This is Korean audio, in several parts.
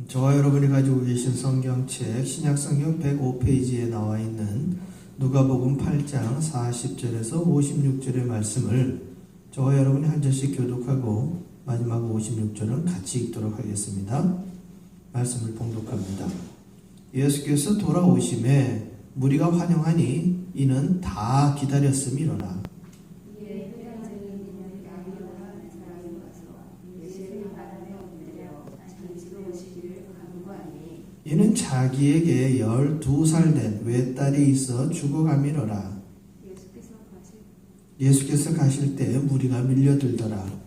저와 여러분이 가지고 계신 성경책 신약성경 105페이지에 나와 있는 누가복음 8장 40절에서 56절의 말씀을 저와 여러분이 한 절씩 교독하고 마지막 56절은 같이 읽도록 하겠습니다. 말씀을 봉독합니다. 예수께서 돌아오심에 무리가 환영하니 이는 다 기다렸음이로라. 이는 자기에게 12살 된 외딸이 있어 죽어가미러라. 예수께서 가실 때 무리가 밀려들더라.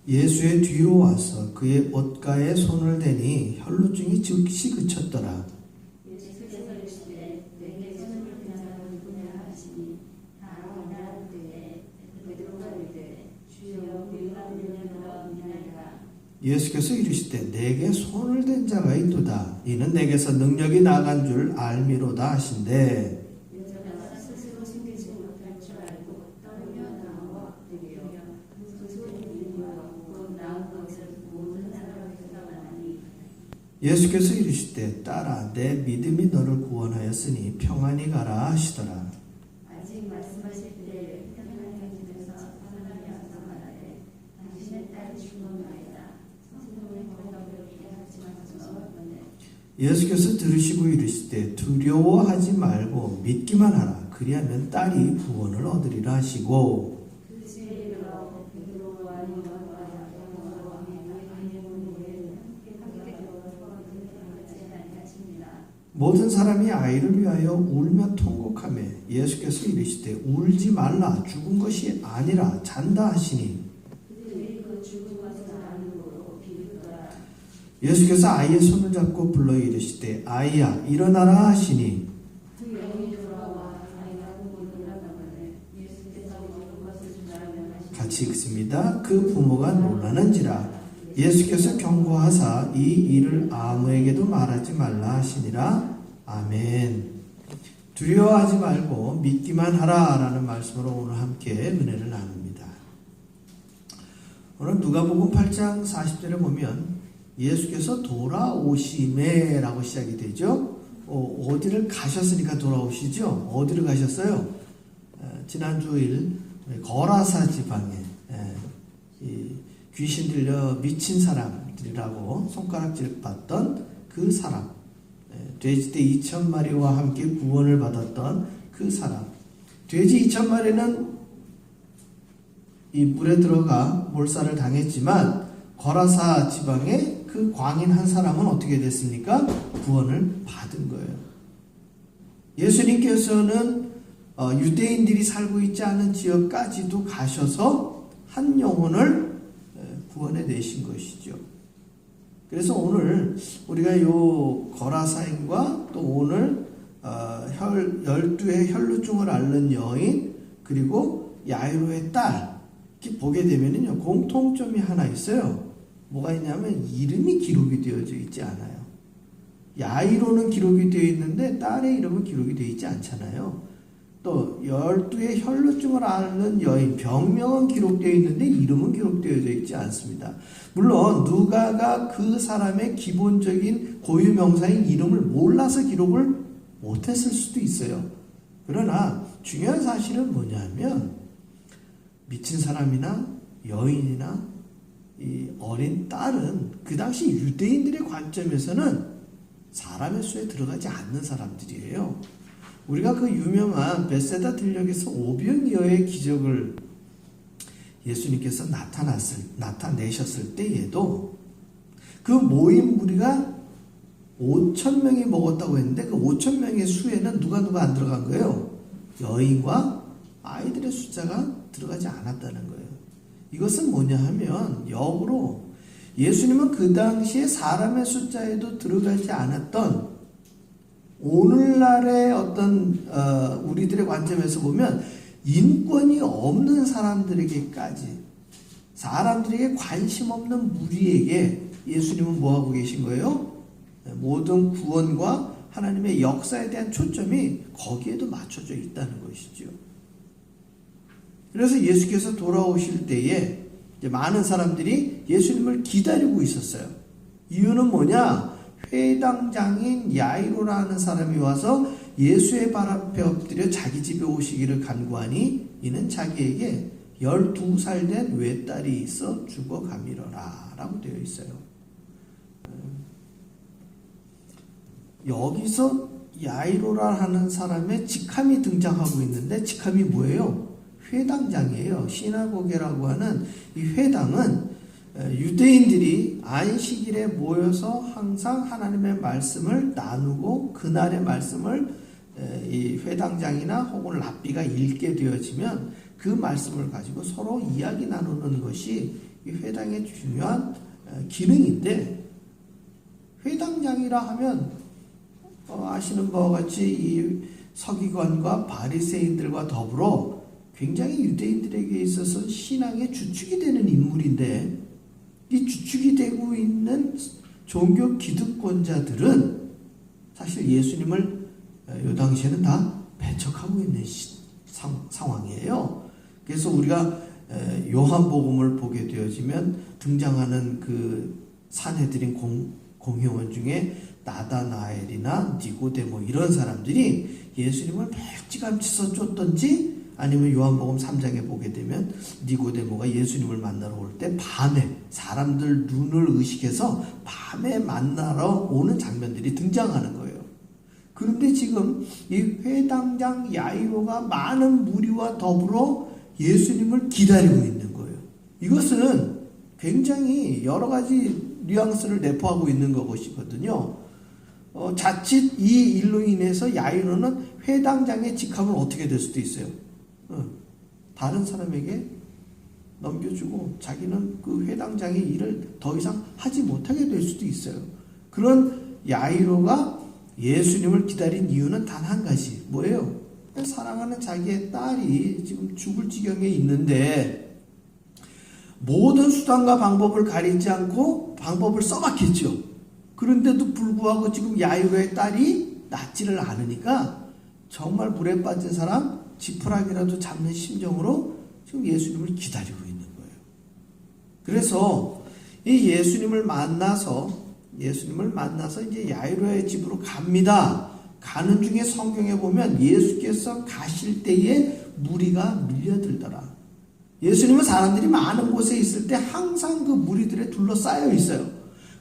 예수의 뒤로 와서 그의 옷가에 손을 대니 혈루증이 즉시 그쳤더라. 예수께서 이르시되 내게 손을 댄 자가 있도다. 이는 내게서 능력이 나간 줄 알미로다 하신대. 예수께서 이르시되 딸아 내 믿음이 너를 구원하였으니 평안히 가라 하시더라. 아직 말씀하실 때 평안하게 집에서 하나님이 말씀하되 당신의 딸이 죽었나이다. 성령의 거룩하게 하지 마소서. 예수께서 들으시고 이르시되 두려워하지 말고 믿기만 하라. 그리하면 딸이 구원을 얻으리라 하시고 모든 사람이 아이를 위하여 울며 통곡하며 예수께서 이르시되 울지 말라. 죽은 것이 아니라 잔다 하시니 예수께서 아이의 손을 잡고 불러 이르시되 아이야 일어나라 하시니 같이 읽습니다. 그 부모가 놀라는지라. 예수께서 경고하사 이 일을 아무에게도 말하지 말라 하시니라. 아멘. 두려워하지 말고 믿기만 하라 라는 말씀으로 오늘 함께 은혜를 나눕니다. 오늘 누가복음 8장 40절에 보면 예수께서 돌아오심에 라고 시작이 되죠. 어디를 가셨으니까 돌아오시죠. 어디를 가셨어요? 지난주일 거라사 지방에 귀신 들려 미친 사람들이라고 손가락질 받던 그 사람, 돼지떼 2,000마리와 함께 구원을 받았던 그 사람. 돼지 2,000마리는 이 물에 들어가 몰살을 당했지만 거라사 지방에 그 광인 한 사람은 어떻게 됐습니까? 구원을 받은 거예요. 예수님께서는 유대인들이 살고 있지 않은 지역까지도 가셔서 한 영혼을 구원해 내신 것이죠. 그래서 오늘 우리가 요 거라사인과 또 오늘 12의 혈루증을 앓는 여인 그리고 야이로의 딸 이렇게 보게 되면요 공통점이 하나 있어요. 뭐가 있냐면 이름이 기록이 되어져 있지 않아요. 야이로는 기록이 되어 있는데 딸의 이름은 기록이 되어 있지 않잖아요. 또 12의 혈루증을 앓는 여인 병명은 기록되어 있는데 이름은 기록되어져 있지 않습니다. 물론 누가가 그 사람의 기본적인 고유명사인 이름을 몰라서 기록을 못했을 수도 있어요. 그러나 중요한 사실은 뭐냐면 미친 사람이나 여인이나 이 어린 딸은 그 당시 유대인들의 관점에서는 사람의 수에 들어가지 않는 사람들이에요. 우리가 그 유명한 벳세다 들녘에서 오병이어의 기적을 예수님께서 나타내셨을 때에도 그 모인 무리가 5,000명이 먹었다고 했는데 그 5,000명의 수에는 누가 안 들어간 거예요? 여인과 아이들의 숫자가 들어가지 않았다는 거예요. 이것은 뭐냐 하면 역으로 예수님은 그 당시에 사람의 숫자에도 들어가지 않았던 오늘날의 어떤 우리들의 관점에서 보면 인권이 없는 사람들에게까지 사람들에게 관심 없는 무리에게 예수님은 뭐하고 계신 거예요? 모든 구원과 하나님의 역사에 대한 초점이 거기에도 맞춰져 있다는 것이죠. 그래서 예수께서 돌아오실 때에 이제 많은 사람들이 예수님을 기다리고 있었어요. 이유는 뭐냐? 회당장인 야이로라는 사람이 와서 예수의 발 앞에 엎드려 자기 집에 오시기를 간구하니 이는 자기에게 12살 된 외딸이 있어 죽어가미러라 라고 되어 있어요. 여기서 야이로라 하는 사람의 직함이 등장하고 있는데 직함이 뭐예요? 회당장이에요. 시나고게라고 하는 이 회당은 유대인들이 안식일에 모여서 항상 하나님의 말씀을 나누고 그날의 말씀을 이 회당장이나 혹은 랍비가 읽게 되어지면 그 말씀을 가지고 서로 이야기 나누는 것이 이 회당의 중요한 기능인데, 회당장이라 하면 아시는 바와 같이 이 서기관과 바리새인들과 더불어 굉장히 유대인들에게 있어서 신앙의 주축이 되는 인물인데, 이 주축이 되고 있는 종교 기득권자들은 사실 예수님을 이 당시에는 다 배척하고 있는 상황이에요. 그래서 우리가 요한복음을 보게 되어지면 등장하는 그 사내들인 공회원 중에 나다나엘이나 니고데모 이런 사람들이 예수님을 멀찌감치 쫓던지, 아니면 요한복음 3장에 보게 되면 니고데모가 예수님을 만나러 올 때 밤에 사람들 눈을 의식해서 밤에 만나러 오는 장면들이 등장하는 거예요. 그런데 지금 이 회당장 야이로가 많은 무리와 더불어 예수님을 기다리고 있는 거예요. 이것은 굉장히 여러 가지 뉘앙스를 내포하고 있는 것이거든요. 자칫 이 일로 인해서 야이로는 회당장의 직함을 어떻게 될 수도 있어요. 다른 사람에게 넘겨주고 자기는 그 회당장의 일을 더 이상 하지 못하게 될 수도 있어요. 그런 야이로가 예수님을 기다린 이유는 단 한 가지, 뭐예요? 사랑하는 자기의 딸이 지금 죽을 지경에 있는데 모든 수단과 방법을 가리지 않고 방법을 써봤겠죠. 그런데도 불구하고 지금 야이로의 딸이 낫지를 않으니까 정말 물에 빠진 사람 지푸라기라도 잡는 심정으로 지금 예수님을 기다리고 있는 거예요. 그래서 이 예수님을 만나서 이제 야이로의 집으로 갑니다. 가는 중에 성경에 보면 예수께서 가실 때에 무리가 밀려들더라. 예수님은 사람들이 많은 곳에 있을 때 항상 그 무리들에 둘러싸여 있어요.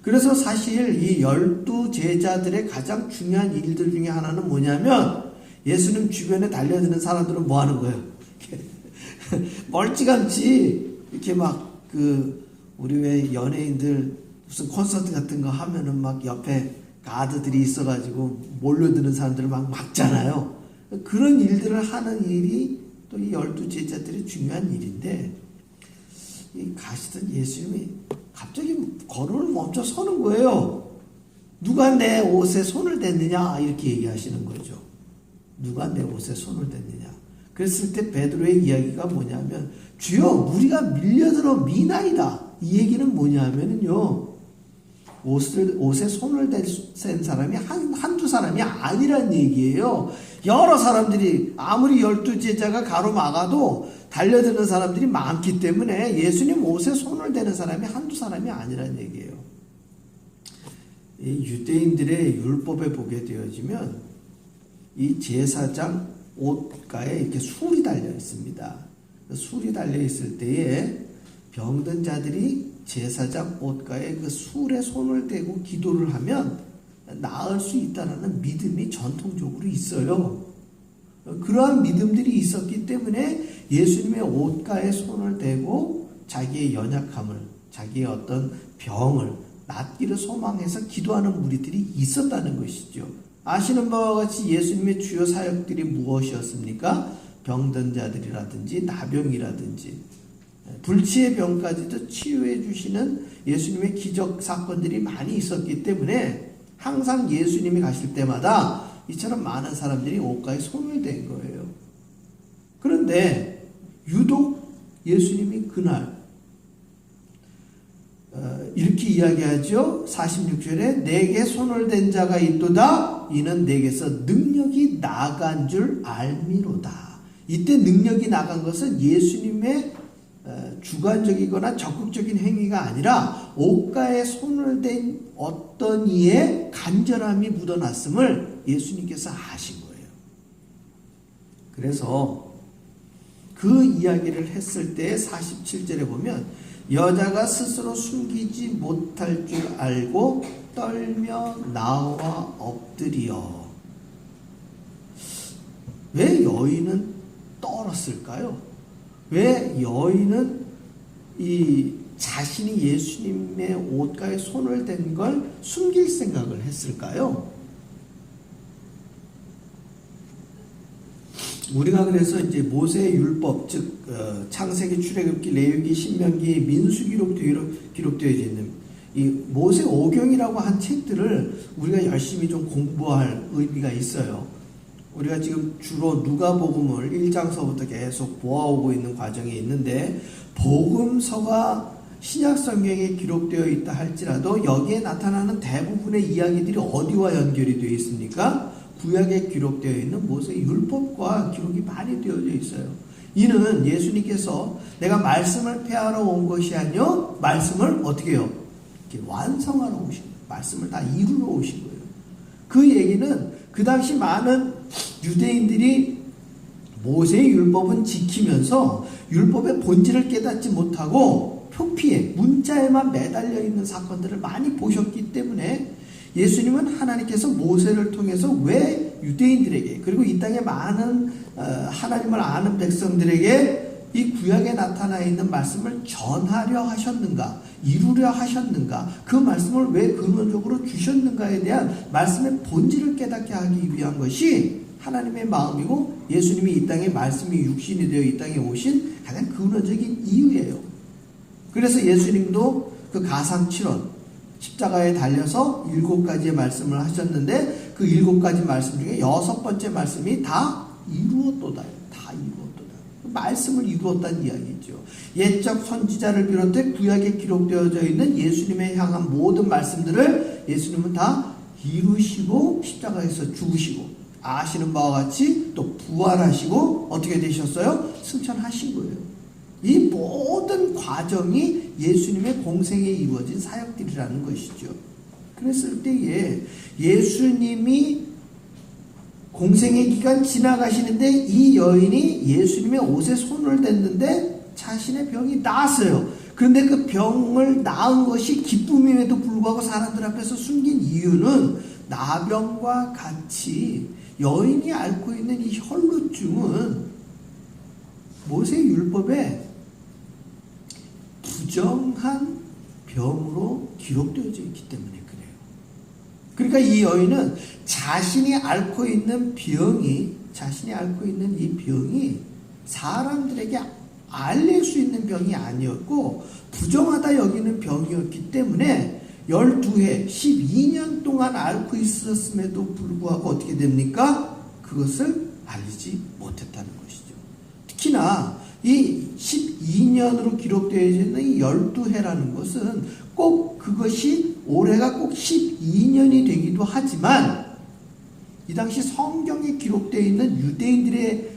그래서 사실 이 12 제자들의 가장 중요한 일들 중에 하나는 뭐냐면, 예수님 주변에 달려드는 사람들은 뭐 하는 거예요? 멀찌감치 이렇게 막 우리 왜 연예인들 무슨 콘서트 같은 거 하면은 막 옆에 가드들이 있어가지고 몰려드는 사람들을 막 막잖아요. 그런 일들을 하는 일이 또 이 12 제자들의 중요한 일인데, 이 가시던 예수님이 갑자기 걸음을 멈춰 서는 거예요. 누가 내 옷에 손을 댔느냐 이렇게 얘기하시는 거죠. 누가 내 옷에 손을 댔느냐. 그랬을 때 베드로의 이야기가 뭐냐면, 주여 우리가 밀려들어 미나이다. 이 얘기는 뭐냐면요, 옷에 손을 댄 사람이 한두 사람이 아니란 얘기예요. 여러 사람들이, 아무리 12 제자가 가로막아도 달려드는 사람들이 많기 때문에 예수님 옷에 손을 대는 사람이 한두 사람이 아니란 얘기예요. 이 유대인들의 율법에 보게 되어지면 이 제사장 옷가에 이렇게 술이 달려 있습니다. 술이 달려 있을 때에 병든 자들이 제사장 옷가에 그 술에 손을 대고 기도를 하면 나을 수 있다는 믿음이 전통적으로 있어요. 그러한 믿음들이 있었기 때문에 예수님의 옷가에 손을 대고 자기의 연약함을, 자기의 어떤 병을 낫기를 소망해서 기도하는 무리들이 있었다는 것이죠. 아시는 바와 같이 예수님의 주요 사역들이 무엇이었습니까? 병든 자들이라든지 나병이라든지 불치의 병까지도 치유해 주시는 예수님의 기적 사건들이 많이 있었기 때문에 항상 예수님이 가실 때마다 이처럼 많은 사람들이 옷가에 손을 댄 거예요. 그런데 유독 예수님이 그날 이렇게 이야기하죠. 46절에 내게 손을 댄 자가 있도다. 이는 내게서 능력이 나간 줄 알미로다. 이때 능력이 나간 것은 예수님의 주관적이거나 적극적인 행위가 아니라 옷가에 손을 댄 어떤 이의 간절함이 묻어났음을 예수님께서 아신 거예요. 그래서 그 이야기를 했을 때 47절에 보면 여자가 스스로 숨기지 못할 줄 알고 떨며 나와 엎드리어. 왜 여인은 떨었을까요? 왜 여인은 이 자신이 예수님의 옷가에 손을 댄 걸 숨길 생각을 했을까요? 우리가 그래서 이제 모세의 율법, 즉 창세기, 출애굽기, 레위기, 신명기, 민수기록 기록되어 있는 이 모세 오경이라고 한 책들을 우리가 열심히 좀 공부할 의미가 있어요. 우리가 지금 주로 누가복음을 1장서부터 계속 보아오고 있는 과정에 있는데, 복음서가 신약성경에 기록되어 있다 할지라도 여기에 나타나는 대부분의 이야기들이 어디와 연결이 되어 있습니까? 구약에 기록되어 있는 모세 율법과 기록이 많이 되어져 있어요. 이는 예수님께서 내가 말씀을 폐하러 온 것이 아니요 말씀을 어떻게 해요? 이렇게 완성하러 오신 거예요. 말씀을 다 이루러 오신 거예요. 그 얘기는 그 당시 많은 유대인들이 모세의 율법은 지키면서 율법의 본질을 깨닫지 못하고 표피에 문자에만 매달려 있는 사건들을 많이 보셨기 때문에 예수님은 하나님께서 모세를 통해서 왜 유대인들에게 그리고 이 땅에 많은 하나님을 아는 백성들에게 이 구약에 나타나 있는 말씀을 전하려 하셨는가, 이루려 하셨는가, 그 말씀을 왜 근원적으로 주셨는가에 대한 말씀의 본질을 깨닫게 하기 위한 것이 하나님의 마음이고 예수님이 이 땅에 말씀이 육신이 되어 이 땅에 오신 가장 근원적인 이유예요. 그래서 예수님도 그 가상칠언 십자가에 달려서 7가지의 말씀을 하셨는데 그 7가지 말씀 중에 6번째 말씀이 다 이루었도다. 다 이루었도다. 말씀을 이루었다는 이야기죠. 옛적 선지자를 비롯해 구약에 기록되어져 있는 예수님에 향한 모든 말씀들을 예수님은 다 이루시고 십자가에서 죽으시고 아시는 바와 같이 또 부활하시고 어떻게 되셨어요? 승천하신 거예요. 이 모든 과정이 예수님의 공생에 이루어진 사역들이라는 것이죠. 그랬을 때에 예수님이 공생의 기간 지나가시는데 이 여인이 예수님의 옷에 손을 댔는데 자신의 병이 나았어요. 그런데 그 병을 나은 것이 기쁨임에도 불구하고 사람들 앞에서 숨긴 이유는 나병과 같이 여인이 앓고 있는 이 혈루증은 모세의 율법에 부정한 병으로 기록되어져 있기 때문에 그래요. 그러니까 이 여인은 자신이 앓고 있는 병이 사람들에게 알릴 수 있는 병이 아니었고 부정하다 여기는 병이었기 때문에 12해 12년 동안 앓고 있었음에도 불구하고 어떻게 됩니까? 그것을 알리지 못했다는 것이죠. 특히나 이 12년으로 기록되어 있는 이 12해라는 것은 꼭 그것이 올해가 꼭 12년이 되기도 하지만 이 당시 성경에 기록되어 있는 유대인들의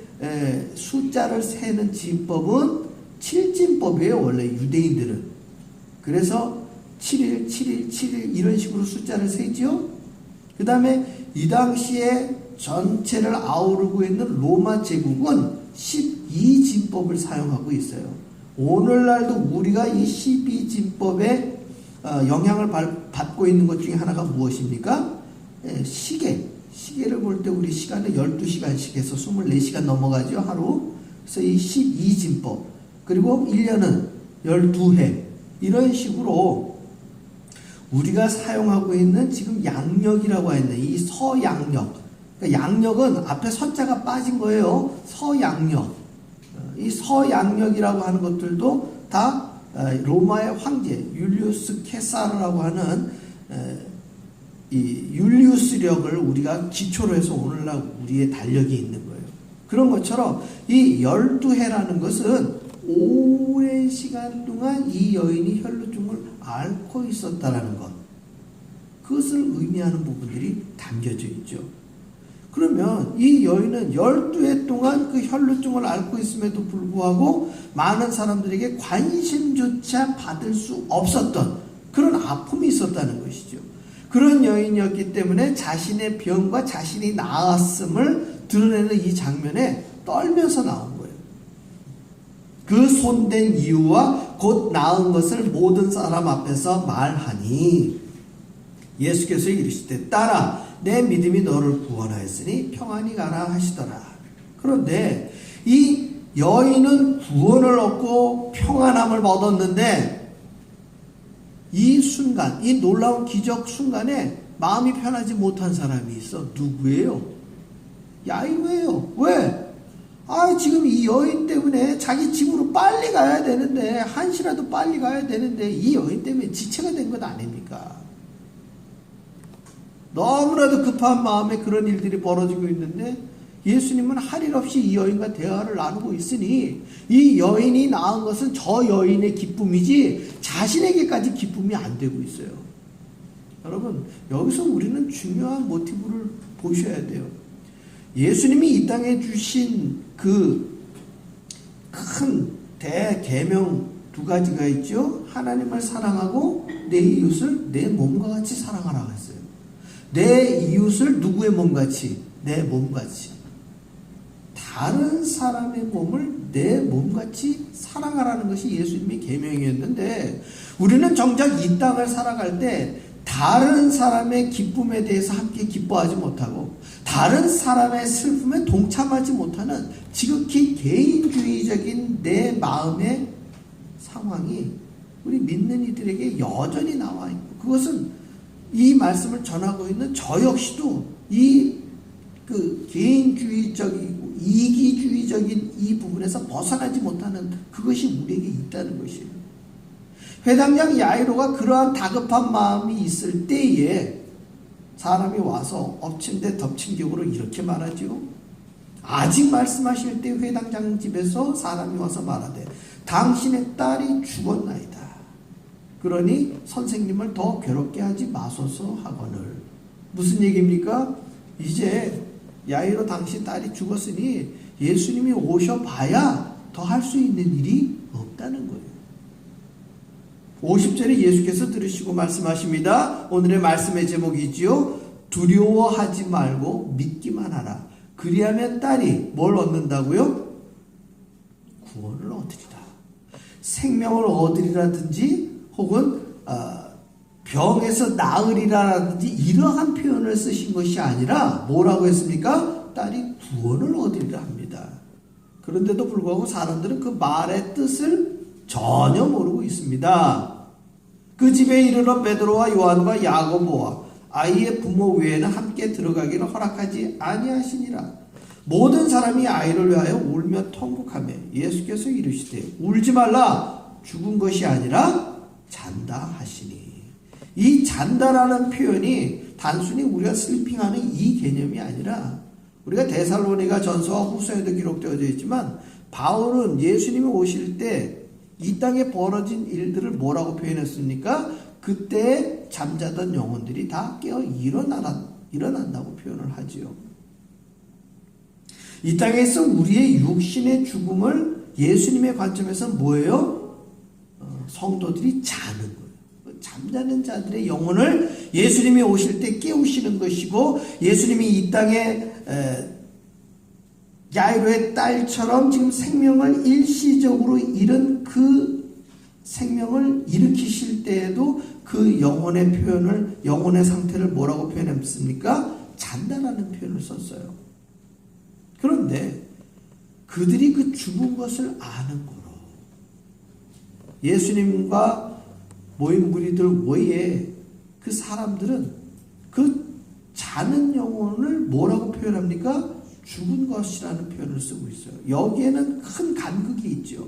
숫자를 세는 진법은 7진법이에요. 원래 유대인들은. 그래서 7일, 7일, 7일 이런 식으로 숫자를 세죠. 그 다음에 이 당시에 전체를 아우르고 있는 로마 제국은 12진법을 사용하고 있어요. 오늘날도 우리가 이 12진법에 영향을 받고 있는 것 중에 하나가 무엇입니까? 시계를 볼 때 우리 시간을 12시간씩 해서 24시간 넘어가죠, 하루. 그래서 이 12진법. 그리고 1년은 12해. 이런 식으로 우리가 사용하고 있는 지금 양력이라고 하는 이 서양력. 그러니까 양력은 앞에 서자가 빠진 거예요. 서양력. 이 서양력이라고 하는 것들도 다 로마의 황제 율리우스 케사르라고 하는 이 율리우스력을 우리가 기초로 해서 오늘날 우리의 달력이 있는 거예요. 그런 것처럼 이 12해라는 것은 오랜 시간 동안 이 여인이 혈루증을 앓고 있었다라는 것. 그것을 의미하는 부분들이 담겨져 있죠. 그러면 이 여인은 12해 동안 그 혈루증을 앓고 있음에도 불구하고 많은 사람들에게 관심조차 받을 수 없었던 그런 아픔이 있었다는 것이죠. 그런 여인이었기 때문에 자신의 병과 자신이 나았음을 드러내는 이 장면에 떨면서 나온 거예요. 그 손댄 이유와 곧 나은 것을 모든 사람 앞에서 말하니 예수께서 이르시되 딸아 내 믿음이 너를 구원하였으니 평안히 가라 하시더라. 그런데 이 여인은 구원을 얻고 평안함을 얻었는데 이 순간, 이 놀라운 기적 순간에 마음이 편하지 못한 사람이 있어. 누구예요? 야이로예요. 왜? 지금 이 여인 때문에 자기 집으로 빨리 가야 되는데, 한시라도 빨리 가야 되는데, 이 여인 때문에 지체가 된 것 아닙니까? 너무나도 급한 마음에 그런 일들이 벌어지고 있는데, 예수님은 할 일 없이 이 여인과 대화를 나누고 있으니 이 여인이 낳은 것은 저 여인의 기쁨이지 자신에게까지 기쁨이 안 되고 있어요. 여러분, 여기서 우리는 중요한 모티브를 보셔야 돼요. 예수님이 이 땅에 주신 그 큰 대계명 두 가지가 있죠. 하나님을 사랑하고 내 이웃을 내 몸과 같이 사랑하라고 했어요. 내 이웃을 누구의 몸같이? 내 몸같이. 다른 사람의 몸을 내 몸같이 사랑하라는 것이 예수님의 계명이었는데 우리는 정작 이 땅을 살아갈 때 다른 사람의 기쁨에 대해서 함께 기뻐하지 못하고 다른 사람의 슬픔에 동참하지 못하는 지극히 개인주의적인 내 마음의 상황이 우리 믿는 이들에게 여전히 나와 있고 그것은 이 말씀을 전하고 있는 저 역시도 그 개인주의적이고 이기주의적인 이 부분에서 벗어나지 못하는 그것이 우리에게 있다는 것이에요. 회당장 야이로가 그러한 다급한 마음이 있을 때에 사람이 와서 엎친 데 덮친 격으로 이렇게 말하지요. 아직 말씀하실 때 회당장 집에서 사람이 와서 말하되 당신의 딸이 죽었나이다. 그러니 선생님을 더 괴롭게 하지 마소서 하거늘. 무슨 얘기입니까? 이제 야이로 당신 딸이 죽었으니 예수님이 오셔봐야 더 할 수 있는 일이 없다는 거예요. 50절에 예수께서 들으시고 말씀하십니다. 오늘의 말씀의 제목이지요. 두려워하지 말고 믿기만 하라. 그리하면 딸이 뭘 얻는다고요? 구원을 얻으리라. 생명을 얻으리라든지 혹은 병에서 나으리라든지 이러한 표현을 쓰신 것이 아니라 뭐라고 했습니까? 딸이 구원을 얻으리라 합니다. 그런데도 불구하고 사람들은 그 말의 뜻을 전혀 모르고 있습니다. 그 집에 이르러 베드로와 요한과 야고보와 아이의 부모 외에는 함께 들어가기를 허락하지 아니하시니라. 모든 사람이 아이를 위하여 울며 통곡하며 예수께서 이르시되 울지 말라 죽은 것이 아니라 잔다 하시니. 이 잔다라는 표현이 단순히 우리가 슬핑하는 이 개념이 아니라 우리가 데살로니가 전서와 후서에도 기록되어져 있지만 바울은 예수님이 오실 때 이 땅에 벌어진 일들을 뭐라고 표현했습니까? 그때 잠자던 영혼들이 다 깨어 일어난다고 표현을 하지요. 이 땅에서 우리의 육신의 죽음을 예수님의 관점에서 뭐예요? 성도들이 자는 거예요. 잠자는 자들의 영혼을 예수님이 오실 때 깨우시는 것이고 예수님이 이 땅에 야이로의 딸처럼 지금 생명을 일시적으로 잃은 그 생명을 일으키실 때에도 그 영혼의 표현을 영혼의 상태를 뭐라고 표현했습니까? 잔다라는 표현을 썼어요. 그런데 그들이 그 죽은 것을 아는 거로 예수님과 모인 무리들 외에 그 사람들은 그 자는 영혼을 뭐라고 표현합니까? 죽은 것이라는 표현을 쓰고 있어요. 여기에는 큰 간극이 있죠.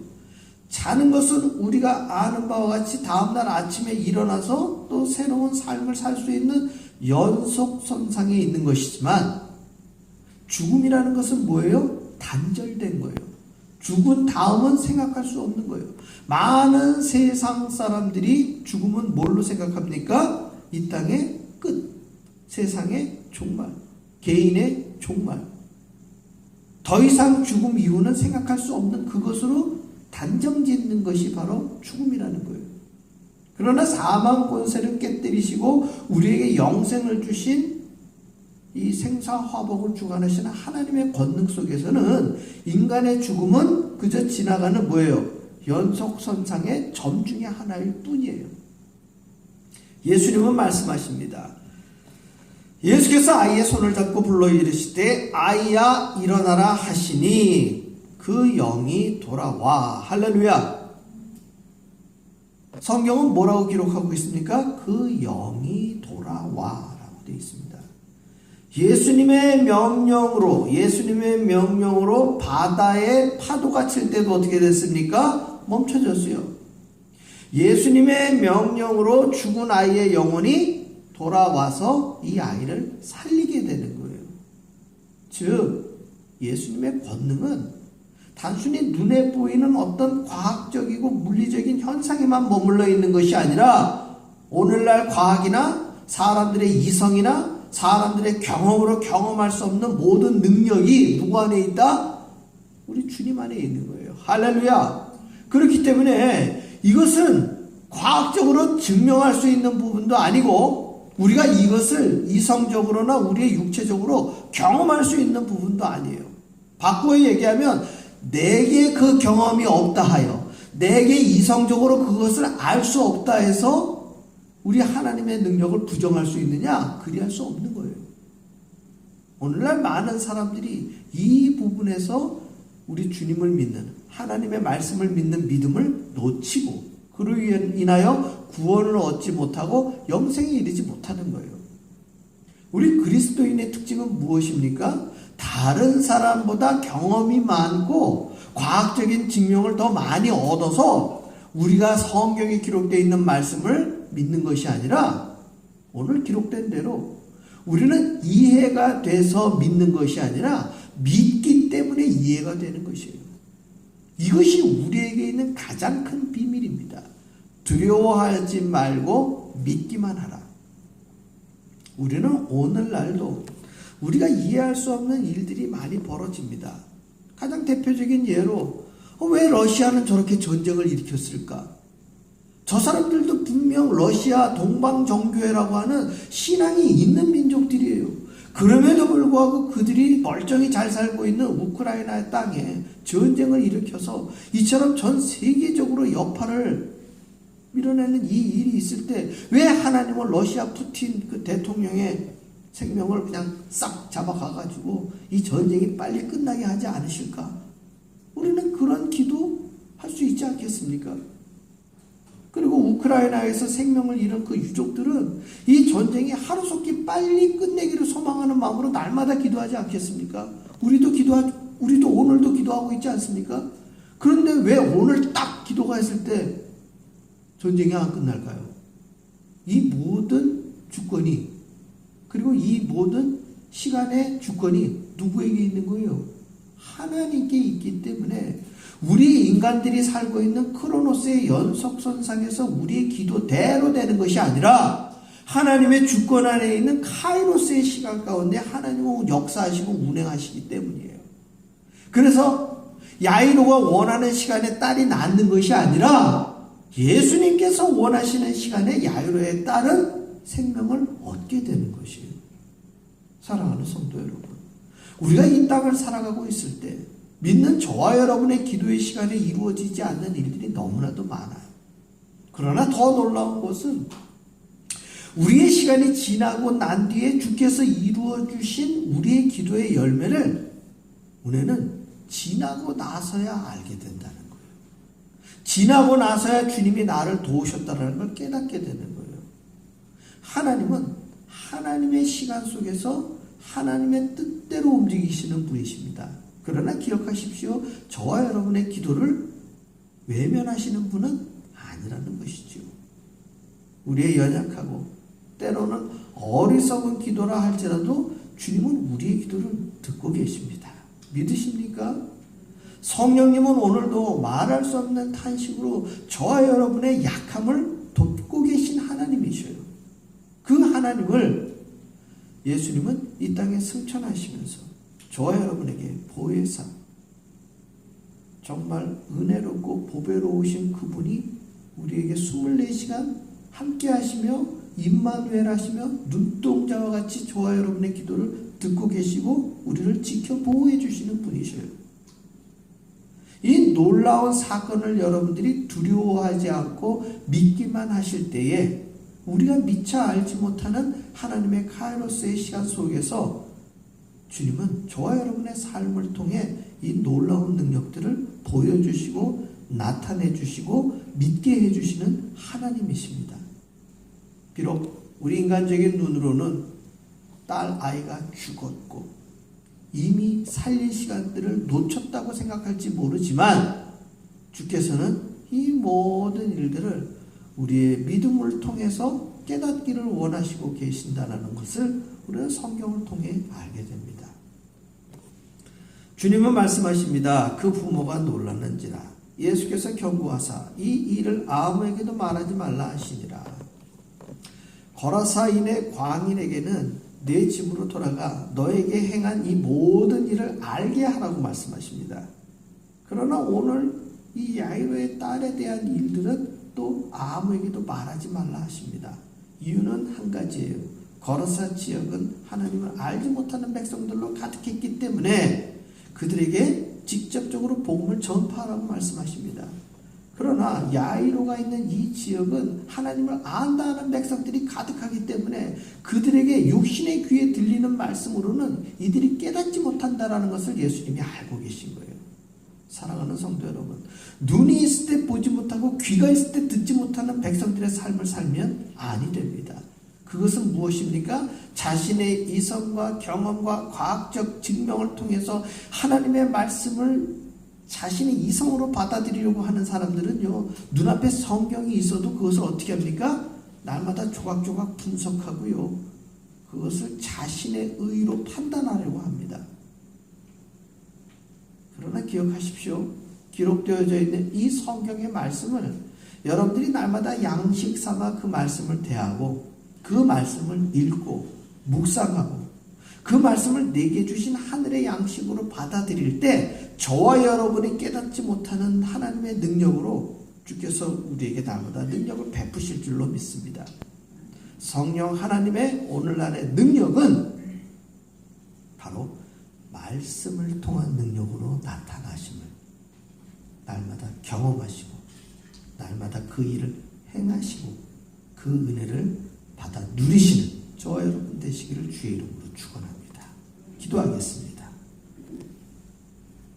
자는 것은 우리가 아는 바와 같이 다음날 아침에 일어나서 또 새로운 삶을 살 수 있는 연속선상에 있는 것이지만 죽음이라는 것은 뭐예요? 단절된 거예요. 죽은 다음은 생각할 수 없는 거예요. 많은 세상 사람들이 죽음은 뭘로 생각합니까? 이 땅의 끝, 세상의 종말, 개인의 정말 더 이상 죽음 이후는 생각할 수 없는 그것으로 단정짓는 것이 바로 죽음이라는 거예요. 그러나 사망 권세를 깨뜨리시고 우리에게 영생을 주신 이 생사화복을 주관하시는 하나님의 권능 속에서는 인간의 죽음은 그저 지나가는 뭐예요? 연속선상의 점 중에 하나일 뿐이에요. 예수님은 말씀하십니다. 예수께서 아이의 손을 잡고 불러 이르시되 아이야 일어나라 하시니 그 영이 돌아와. 할렐루야. 성경은 뭐라고 기록하고 있습니까? 그 영이 돌아와 라고 되어 있습니다. 예수님의 명령으로 바다에 파도가 칠 때도 어떻게 됐습니까? 멈춰졌어요. 예수님의 명령으로 죽은 아이의 영혼이 돌아와서 이 아이를 살리게 되는 거예요. 즉 예수님의 권능은 단순히 눈에 보이는 어떤 과학적이고 물리적인 현상에만 머물러 있는 것이 아니라 오늘날 과학이나 사람들의 이성이나 사람들의 경험으로 경험할 수 없는 모든 능력이 누구 안에 있다? 우리 주님 안에 있는 거예요. 할렐루야. 그렇기 때문에 이것은 과학적으로 증명할 수 있는 부분도 아니고 우리가 이것을 이성적으로나 우리의 육체적으로 경험할 수 있는 부분도 아니에요. 바꾸어 얘기하면 내게 그 경험이 없다 하여 내게 이성적으로 그것을 알 수 없다 해서 우리 하나님의 능력을 부정할 수 있느냐? 그리할 수 없는 거예요. 오늘날 많은 사람들이 이 부분에서 우리 주님을 믿는 하나님의 말씀을 믿는 믿음을 놓치고 그로 인하여 구원을 얻지 못하고 영생에 이르지 못하는 거예요. 우리 그리스도인의 특징은 무엇입니까? 다른 사람보다 경험이 많고 과학적인 증명을 더 많이 얻어서 우리가 성경에 기록되어 있는 말씀을 믿는 것이 아니라 오늘 기록된 대로 우리는 이해가 돼서 믿는 것이 아니라 믿기 때문에 이해가 되는 것이에요. 이것이 우리에게 있는 가장 큰 비밀입니다. 두려워하지 말고 믿기만 하라. 우리는 오늘날도 우리가 이해할 수 없는 일들이 많이 벌어집니다. 가장 대표적인 예로 왜 러시아는 저렇게 전쟁을 일으켰을까? 저 사람들도 분명 러시아 동방정교회라고 하는 신앙이 있는 민족들이에요. 그럼에도 불구하고 그들이 멀쩡히 잘 살고 있는 우크라이나의 땅에 전쟁을 일으켜서 이처럼 전 세계적으로 여파를 밀어내는 이 일이 있을 때 왜 하나님은 러시아 푸틴 그 대통령의 생명을 그냥 싹 잡아가가지고 이 전쟁이 빨리 끝나게 하지 않으실까? 우리는 그런 기도 할 수 있지 않겠습니까? 그리고 우크라이나에서 생명을 잃은 그 유족들은 이 전쟁이 하루속히 빨리 끝내기를 소망하는 마음으로 날마다 기도하지 않겠습니까? 우리도 오늘도 기도하고 있지 않습니까? 그런데 왜 오늘 딱 기도가 했을 때 전쟁이 안 끝날까요? 이 모든 주권이 그리고 이 모든 시간의 주권이 누구에게 있는 거예요? 하나님께 있기 때문에 우리 인간들이 살고 있는 크로노스의 연속선상에서 우리의 기도대로 되는 것이 아니라 하나님의 주권 안에 있는 카이로스의 시간 가운데 하나님은 역사하시고 운행하시기 때문이에요. 그래서 야이로가 원하는 시간에 딸이 낳는 것이 아니라 예수님께서 원하시는 시간에 야이로의 딸은 생명을 얻게 되는 것이에요. 사랑하는 성도 여러분, 우리가 이 땅을 살아가고 있을 때 믿는 저와 여러분의 기도의 시간에 이루어지지 않는 일들이 너무나도 많아요. 그러나 더 놀라운 것은 우리의 시간이 지나고 난 뒤에 주께서 이루어 주신 우리의 기도의 열매를 우리는 지나고 나서야 알게 된다는 거예요. 지나고 나서야 주님이 나를 도우셨다는 걸 깨닫게 되는 거예요. 하나님은 하나님의 시간 속에서 하나님의 뜻대로 움직이시는 분이십니다. 그러나 기억하십시오. 저와 여러분의 기도를 외면하시는 분은 아니라는 것이죠. 우리의 연약하고 때로는 어리석은 기도라 할지라도 주님은 우리의 기도를 듣고 계십니다. 믿으십니까? 성령님은 오늘도 말할 수 없는 탄식으로 저와 여러분의 약함을 돕고 계신 하나님이셔요. 그 하나님을 예수님은 이 땅에 승천하시면서 저와 여러분에게 보혜사, 정말 은혜롭고 보배로우신 그분이 우리에게 24시간 함께 하시며 임마누엘 하시며 눈동자와 같이 저와 여러분의 기도를 듣고 계시고 우리를 지켜 보호해 주시는 분이셔요. 이 놀라운 사건을 여러분들이 두려워하지 않고 믿기만 하실 때에 우리가 미처 알지 못하는 하나님의 카이로스의 시간 속에서 주님은 저와 여러분의 삶을 통해 이 놀라운 능력들을 보여주시고 나타내주시고 믿게 해주시는 하나님이십니다. 비록 우리 인간적인 눈으로는 딸 아이가 죽었고 이미 살릴 시간들을 놓쳤다고 생각할지 모르지만 주께서는 이 모든 일들을 우리의 믿음을 통해서 깨닫기를 원하시고 계신다는 것을 우리는 성경을 통해 알게 됩니다. 주님은 말씀하십니다. 그 부모가 놀랐는지라. 예수께서 경고하사 이 일을 아무에게도 말하지 말라 하시니라. 거라사인의 광인에게는 내 집으로 돌아가 너에게 행한 이 모든 일을 알게 하라고 말씀하십니다. 그러나 오늘 이 야이로의 딸에 대한 일들은 또 아무에게도 말하지 말라 하십니다. 이유는 한 가지예요. 거라사 지역은 하나님을 알지 못하는 백성들로 가득했기 때문에 그들에게 직접적으로 복음을 전파하라고 말씀하십니다. 그러나 야이로가 있는 이 지역은 하나님을 안다는 백성들이 가득하기 때문에 그들에게 육신의 귀에 들리는 말씀으로는 이들이 깨닫지 못한다는 것을 예수님이 알고 계신 거예요. 사랑하는 성도 여러분, 눈이 있을 때 보지 못하고 귀가 있을 때 듣지 못하는 백성들의 삶을 살면 아니 됩니다. 그것은 무엇입니까? 자신의 이성과 경험과 과학적 증명을 통해서 하나님의 말씀을 자신의 이성으로 받아들이려고 하는 사람들은요, 눈앞에 성경이 있어도 그것을 어떻게 합니까? 날마다 조각조각 분석하고요, 그것을 자신의 의로 판단하려고 합니다. 그러나 기억하십시오. 기록되어져 있는 이 성경의 말씀을 여러분들이 날마다 양식 삼아 그 말씀을 대하고 그 말씀을 읽고 묵상하고 그 말씀을 내게 주신 하늘의 양식으로 받아들일 때 저와 여러분이 깨닫지 못하는 하나님의 능력으로 주께서 우리에게 날마다 능력을 베푸실 줄로 믿습니다. 성령 하나님의 오늘날의 능력은 바로 말씀을 통한 능력으로 나타나심을 날마다 경험하시고 날마다 그 일을 행하시고 그 은혜를 받아 누리시는 저와 여러분 되시기를 주의 이름으로 축원합니다. 기도하겠습니다.